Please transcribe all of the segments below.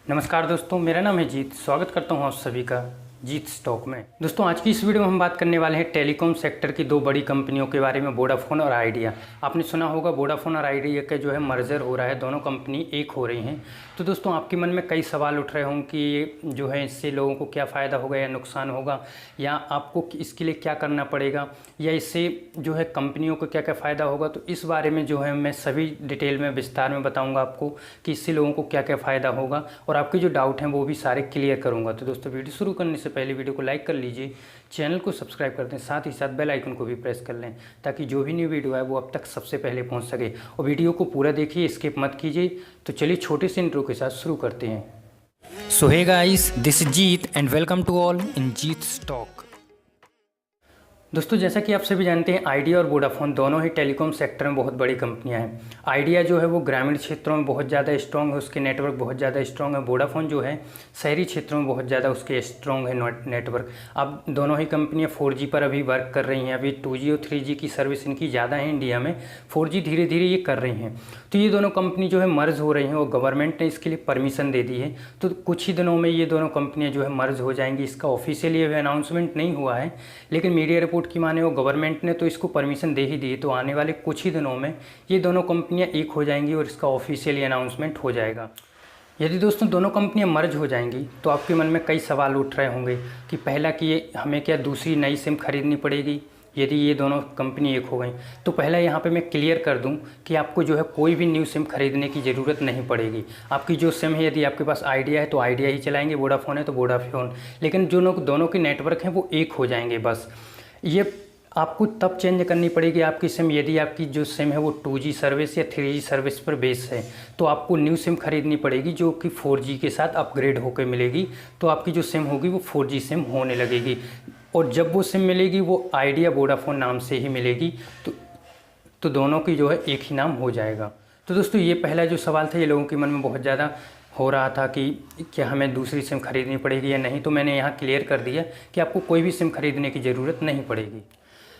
नमस्कार दोस्तों, मेरा नाम है जीत। स्वागत करता हूं आप सभी का JeetsTalk में। दोस्तों, आज की इस वीडियो में हम बात करने वाले हैं टेलीकॉम सेक्टर की दो बड़ी कंपनियों के बारे में, वोडाफोन और आइडिया। आपने सुना होगा वोडाफोन और आइडिया का जो है मर्जर हो रहा है, दोनों कंपनी एक हो रही हैं। तो दोस्तों, आपके मन में कई सवाल उठ रहे होंगे कि जो है इससे लोगों को क्या फ़ायदा होगा या नुकसान होगा, या आपको इसके लिए क्या करना पड़ेगा, या इससे जो है कंपनियों को क्या क्या फ़ायदा होगा। तो इस बारे में जो है मैं सभी डिटेल में विस्तार में बताऊँगा आपको कि इससे लोगों को क्या क्या फ़ायदा होगा, और आपके जो डाउट हैं वो भी सारे क्लियर करूँगा। तो दोस्तों, वीडियो शुरू करने से पहले वीडियो को लाइक कर लीजिए, चैनल को सब्सक्राइब कर दें, साथ ही साथ बेल आइकन को भी प्रेस कर लें ताकि जो भी न्यू वीडियो है वो अब तक सबसे पहले पहुंच सके। और वीडियो को पूरा देखिए, स्किप मत कीजिए। तो चलिए छोटे से इंट्रो के साथ शुरू करते हैं। So hey guys, this is Jeet and welcome to all in Jeet's talk. दोस्तों, जैसा कि आप सभी जानते हैं, आइडिया और वोडाफोन दोनों ही टेलीकॉम सेक्टर में बहुत बड़ी कंपनियां हैं। आइडिया जो है वो ग्रामीण क्षेत्रों में बहुत ज़्यादा स्ट्रॉन्ग है, उसके नेटवर्क बहुत ज़्यादा स्ट्रॉन्ग है। वोडाफोन जो है शहरी क्षेत्रों में बहुत ज़्यादा उसके स्ट्रॉन्ग है नेटवर्क। अब दोनों ही कंपनियां 4G पर अभी वर्क कर रही हैं। अभी 2G और 3G की सर्विस इनकी ज़्यादा है इंडिया में, 4G धीरे धीरे ये कर रही हैं। तो ये दोनों कंपनी जो है मर्ज हो रही हैं और गवर्नमेंट ने इसके लिए परमिशन दे दी है। तो कुछ ही दिनों में ये दोनों कंपनियाँ जो है मर्ज हो जाएंगी। इसका ऑफिशियली अभी अनाउंसमेंट नहीं हुआ है, लेकिन मीडिया रिपोर्ट की माने वो गवर्नमेंट ने तो इसको परमिशन दे ही दी है। तो आने वाले कुछ ही दिनों में ये दोनों कंपनियां एक हो जाएंगी और इसका ऑफिशियली अनाउंसमेंट हो जाएगा। यदि दोस्तों दोनों कंपनियां मर्ज हो जाएंगी तो आपके मन में कई सवाल उठ रहे होंगे कि पहला कि ये हमें क्या दूसरी नई सिम खरीदनी पड़ेगी यदि ये दोनों कंपनी एक हो गई। तो पहला यहाँ पे मैं क्लियर कर दूं कि आपको जो है कोई भी न्यू सिम खरीदने की ज़रूरत नहीं पड़ेगी। आपकी जो सिम है, यदि आपके पास आइडिया है तो आइडिया ही चलाएंगे, वोडाफोन है तो वोडाफोन, लेकिन जो दोनों के नेटवर्क हैं वो एक हो जाएंगे बस। ये आपको तब चेंज करनी पड़ेगी आपकी सिम यदि आपकी जो सिम है वो 2G सर्विस या 3G सर्विस पर बेस है। तो आपको न्यू सिम खरीदनी पड़ेगी जो कि 4G के साथ अपग्रेड होकर मिलेगी। तो आपकी जो सिम होगी वो 4G सिम होने लगेगी, और जब वो सिम मिलेगी वो आइडिया वोडाफोन नाम से ही मिलेगी। तो दोनों की जो है एक ही नाम हो जाएगा। तो दोस्तों, ये पहला जो सवाल था ये लोगों के मन में बहुत ज़्यादा हो रहा था कि क्या हमें दूसरी सिम खरीदनी पड़ेगी या नहीं। तो मैंने यहाँ क्लियर कर दिया कि आपको कोई भी सिम खरीदने की ज़रूरत नहीं पड़ेगी।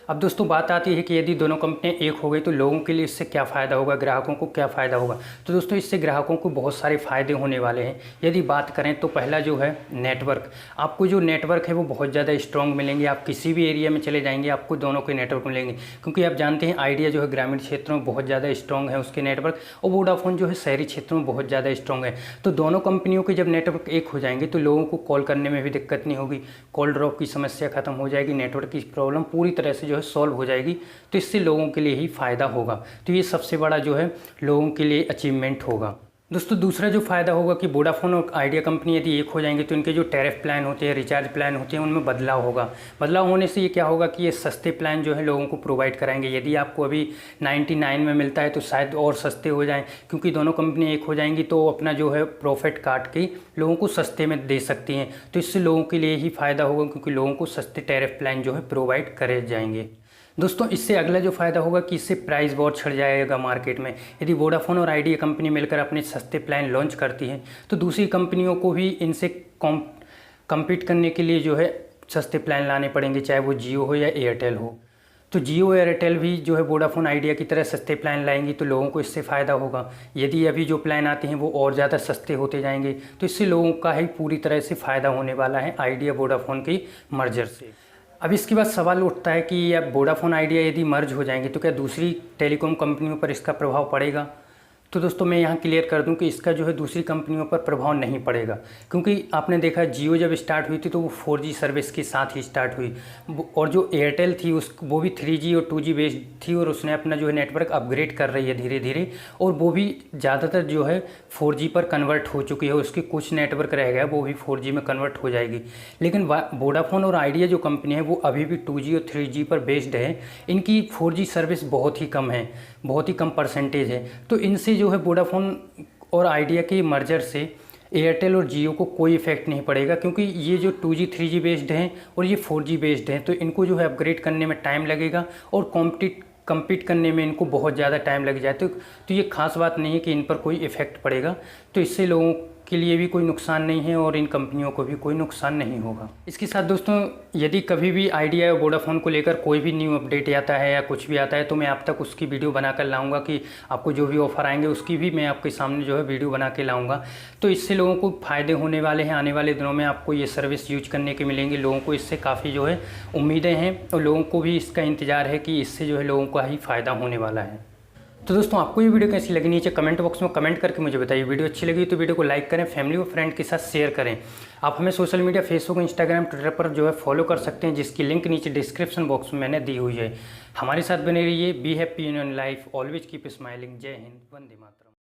अब दोस्तों, बात आती है कि यदि दोनों कंपनियां एक हो गई तो लोगों के लिए इससे क्या फ़ायदा होगा, ग्राहकों को क्या फ़ायदा होगा। तो दोस्तों, इससे ग्राहकों को बहुत सारे फ़ायदे होने वाले हैं। यदि बात करें तो पहला जो है नेटवर्क, आपको जो नेटवर्क है वो बहुत ज़्यादा स्ट्रॉन्ग मिलेंगे। आप किसी भी एरिया में चले जाएंगे आपको दोनों के नेटवर्क मिलेंगे, क्योंकि आप जानते हैं आइडिया जो है ग्रामीण क्षेत्रों में बहुत ज़्यादा स्ट्रॉन्ग है उसके नेटवर्क, और वोडाफोन जो है शहरी क्षेत्रों में बहुत ज़्यादा स्ट्रॉन्ग है। तो दोनों कंपनियों के जब नेटवर्क एक हो जाएंगे तो लोगों को कॉल करने में भी दिक्कत नहीं होगी, कॉल ड्रॉप की समस्या खत्म हो जाएगी, नेटवर्क की प्रॉब्लम पूरी तरह से जो है सॉल्व हो जाएगी। तो इससे लोगों के लिए ही फ़ायदा होगा। तो ये सबसे बड़ा जो है लोगों के लिए अचीवमेंट होगा। दोस्तों, दूसरा जो फ़ायदा होगा कि वोडाफोन और आइडिया कंपनी यदि एक हो जाएंगे तो इनके जो टैरिफ प्लान होते हैं, रिचार्ज प्लान होते हैं, उनमें बदलाव होगा। बदलाव होने से ये क्या होगा कि ये सस्ते प्लान जो है लोगों को प्रोवाइड कराएंगे। यदि आपको अभी 99 में मिलता है तो शायद और सस्ते हो जाएं, क्योंकि दोनों कंपनी एक हो जाएंगी तो अपना जो है प्रॉफिट काट के लोगों को सस्ते में दे सकती हैं। तो इससे लोगों के लिए ही फ़ायदा होगा, क्योंकि लोगों को सस्ते टैरिफ प्लान जो है प्रोवाइड करे जाएंगे। दोस्तों, इससे अगला जो फ़ायदा होगा कि इससे प्राइस वॉर छिड़ जाएगा मार्केट में। यदि वोडाफोन और आइडिया कंपनी मिलकर अपने सस्ते प्लान लॉन्च करती है तो दूसरी कंपनियों को भी इनसे कम्पीट करने के लिए जो है सस्ते प्लान लाने पड़ेंगे, चाहे वो जियो हो या एयरटेल हो। तो जियो एयरटेल भी जो है वोडाफोन आइडिया की तरह सस्ते प्लान लाएंगी तो लोगों को इससे फ़ायदा होगा। यदि अभी जो प्लान आते हैं वो और ज़्यादा सस्ते होते जाएंगे तो इससे लोगों का ही पूरी तरह से फ़ायदा होने वाला है आइडिया वोडाफोन की मर्जर से। अब इसके बाद सवाल उठता है कि अब वोडाफोन आइडिया यदि मर्ज हो जाएंगे तो क्या दूसरी टेलीकॉम कंपनियों पर इसका प्रभाव पड़ेगा। तो दोस्तों, मैं यहाँ क्लियर कर दूं कि इसका जो है दूसरी कंपनियों पर प्रभाव नहीं पड़ेगा, क्योंकि आपने देखा जियो जब स्टार्ट हुई थी तो वो 4G सर्विस के साथ ही स्टार्ट हुई, और जो एयरटेल थी वो भी 3G और 2G बेस्ड थी, और उसने अपना जो है नेटवर्क अपग्रेड कर रही है धीरे धीरे, और वो भी ज़्यादातर जो है 4G पर कन्वर्ट हो चुकी है। उसके कुछ नेटवर्क रह गया वो भी 4G में कन्वर्ट हो जाएगी। लेकिन वोडाफोन और आइडिया जो कंपनी है वो अभी भी 2G और 3G पर बेस्ड है। इनकी 4G सर्विस बहुत ही कम है, बहुत ही कम परसेंटेज है। तो इनसे जो है वोडाफोन और आइडिया के मर्जर से एयरटेल और जियो को कोई इफेक्ट नहीं पड़ेगा, क्योंकि ये जो 2G 3G बेस्ड हैं और ये 4G बेस्ड हैं, तो इनको जो है अपग्रेड करने में टाइम लगेगा और कम्पीट करने में इनको बहुत ज़्यादा टाइम लग जाए। तो ये खास बात नहीं है कि इन पर कोई इफ़ेक्ट पड़ेगा। तो इससे लोगों के लिए भी कोई नुकसान नहीं है और इन कंपनियों को भी कोई नुकसान नहीं होगा। इसके साथ दोस्तों यदि कभी भी आइडिया या वोडाफोन को लेकर कोई भी न्यू अपडेट आता है या कुछ भी आता है तो मैं आप तक उसकी वीडियो बनाकर लाऊंगा कि आपको जो भी ऑफ़र आएंगे उसकी भी मैं आपके सामने जो है वीडियो बना के लाऊंगा। तो इससे लोगों को फ़ायदे होने वाले हैं। आने वाले दिनों में आपको ये सर्विस यूज करने के मिलेंगे। लोगों को इससे काफ़ी जो है उम्मीदें हैं और लोगों को भी इसका इंतज़ार है कि इससे जो है लोगों का ही फ़ायदा होने वाला है। तो दोस्तों आपको ये वीडियो कैसी लगी नीचे कमेंट बॉक्स में कमेंट करके मुझे बताइए। वीडियो अच्छी लगी तो वीडियो को लाइक करें, फैमिली और फ्रेंड के साथ शेयर करें। आप हमें social media Facebook, Instagram, Twitter पर जो है फॉलो कर सकते हैं, जिसकी लिंक नीचे डिस्क्रिप्शन बॉक्स में मैंने दी हुई है। हमारे साथ बने रहिए। Be happy in life, always keep smiling. जय हिंद, वंदे मातरम।